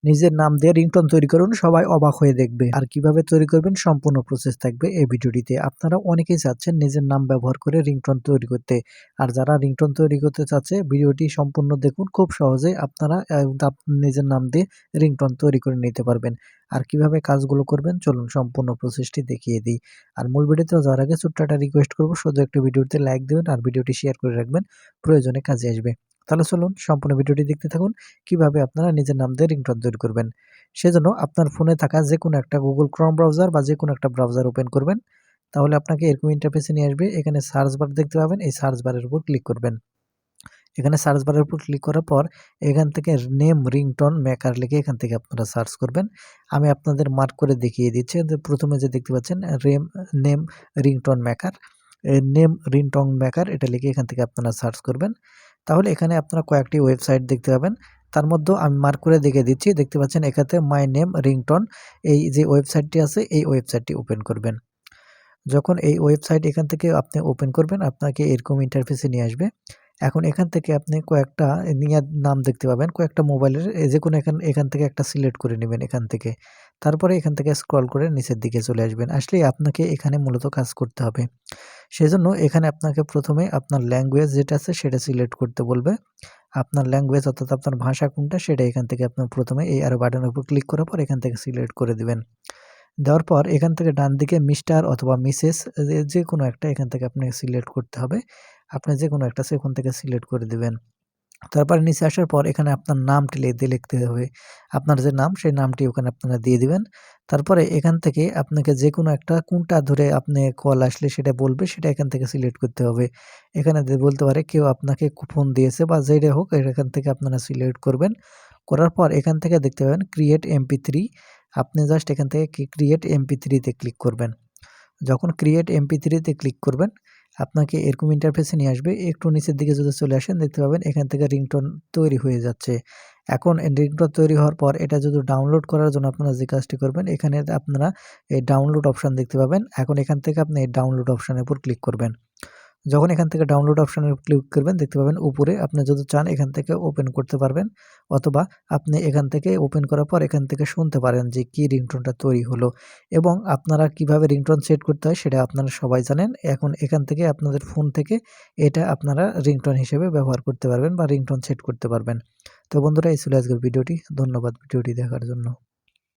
নিজের নাম দিয়ে রিংটোন তৈরি করুন, সবাই অবাক হয়ে দেখবে। আর কিভাবে তৈরি করবেন সম্পূর্ণ প্রসেস থাকবে এই ভিডিওটিতে। আপনারা অনেকেই চাচ্ছেন নিজের নাম ব্যবহার করে রিংটোন তৈরি করতে। আর যারা রিংটোন তৈরি করতে চাচ্ছে ভিডিওটি সম্পূর্ণ দেখুন, খুব সহজেই আপনারা নিজের নাম দিয়ে রিংটোন তৈরি করে নিতে পারবেন। আর কিভাবে কাজগুলো করবেন চলুন সম্পূর্ণ প্রসেসটি দেখিয়ে দিই। আর মূল ভিডিওতে যাওয়ার আগে ছোট্ট একটা রিকোয়েস্ট করব, শুধু একটু ভিডিওতে লাইক দিবেন আর ভিডিওটি শেয়ার করে রাখবেন, প্রয়োজনে কাজে আসবে। তাহলে চলুন সম্পূর্ণ ভিডিওটি দেখতে থাকুন কিভাবে আপনারা নিজের নাম দিয়ে রিংটোন তৈরি করবেন। সেজন্য আপনার ফোনে থাকা যেকোনো একটা Google Chrome ব্রাউজার বা যেকোনো একটা ব্রাউজার ওপেন করবেন। তাহলে আপনাকে এরকম ইন্টারফেসে নিয়ে আসবে। এখানে সার্চ বার দেখতে পাবেন, এই সার্চ বারের উপর ক্লিক করবেন। এখানে সার্চ বারের উপর ক্লিক করার পর এখান থেকে নেম রিংটোন মেকার লিখে এখান থেকে আপনারা সার্চ করবেন। আমি আপনাদের মার্ক করে দেখিয়ে দিচ্ছি। প্রথমে যে দেখতে পাচ্ছেন name ringtone maker, name ringtone maker এটা লিখে এখান থেকে আপনারা সার্চ করবেন। তাহলে এখানে আপনারা কয়েকটি ওয়েবসাইট দেখতে পাবেন। তার মধ্যেও আমি মার্ক করে দেখিয়ে দিচ্ছি। দেখতে পাচ্ছেন এখানে মাই নেম রিংটোন, এই যে ওয়েবসাইটটি আছে এই ওয়েবসাইটটি ওপেন করবেন। যখন এই ওয়েবসাইট এখান থেকে আপনি ওপেন করবেন, আপনাকে এরকম ইন্টারফেসে নিয়ে আসবে। এখন এখান থেকে আপনি কয়েকটা নাম দেখতে পাবেন, কয়েকটা মোবাইলের যেকোনো এখান থেকে একটা সিলেক্ট করে নেবেন এখান থেকে। তারপরে এখান থেকে স্ক্রল করে নিচের দিকে চলে আসবেন। আসলেই আপনাকে এখানে মূলত কাজ করতে হবে। সেজন্য এখানে আপনাকে প্রথমে আপনার ল্যাঙ্গুয়েজ যেটা আছে সেটা সিলেক্ট করতে বলবে। আপনার ল্যাঙ্গুয়েজ অর্থাৎ আপনার ভাষা কোনটা সেটা এখান থেকে আপনার প্রথমে এই অ্যারো বাটনের উপর ক্লিক করার পর এখান থেকে সিলেক্ট করে দিবেন। দেওয়ার পর এখান থেকে ডান দিকে মিস্টার অথবা মিসেস যেকোনো একটা এখান থেকে আপনাকে সিলেক্ট করতে হবে। আপনি যেকোনো একটা সেখান থেকে সিলেক্ট করে দিবেন। তারপরে নিচে আসার পর এখানে আপনার নামটি লিখতে হবে। আপনার যে নাম সেই নামটি ওখানে আপনারা দিয়ে দিবেন। তারপরে এখান থেকে আপনাকে যেকোনো একটা কোনটা ধরে আপনি কল আসলে সেটা বলবে সেটা এখান থেকে সিলেক্ট করতে হবে। এখানে বলতে পারে কেউ আপনাকে ফোন দিয়েছে বা যেটা হোক এখান থেকে আপনারা সিলেক্ট করবেন। করার পর এখান থেকে দেখতে পাবেন ক্রিয়েট MP3, আপনি জাস্ট এখান থেকে ক্রিয়েট MP3 তে ক্লিক করবেন। যখন ক্রিয়েট MP3 তে ক্লিক করবেন, আপনাকে এরকম ইন্টারফেসে নিয়ে আসবে। একটু নিচের দিকে যদি চলে আসেন দেখতে পাবেন এখান থেকে রিংটোন তৈরি হয়ে যাচ্ছে। এখন রিংটোন তৈরি হওয়ার পর এটা যদি ডাউনলোড করার জন্য আপনারা যে কাজটি করবেন, এখানে আপনারা এই ডাউনলোড অপশন দেখতে পাবেন। এখন এখান থেকে আপনি এই ডাউনলোড অপশনের উপর ক্লিক করবেন। যখন এখান থেকে ডাউনলোড অপশনে ক্লিক করবেন দেখতে পাবেন উপরে আপনি যদি চান এখান থেকে ওপেন করতে পারবেন, অথবা আপনি এখান থেকে ওপেন করার পর এখান থেকে শুনতে পারেন যে কি রিংটোনটা তৈরি হলো। এবং আপনারা কিভাবে রিংটোন সেট করতে হয় সেটা আপনারা সবাই জানেন। এখন এখান থেকে আপনাদের ফোন থেকে এটা আপনারা রিংটোন হিসেবে ব্যবহার করতে পারবেন বা রিংটোন সেট করতে পারবেন। তো বন্ধুরা এই ছিল আজকের ভিডিওটি। ধন্যবাদ ভিডিওটি দেখার জন্য।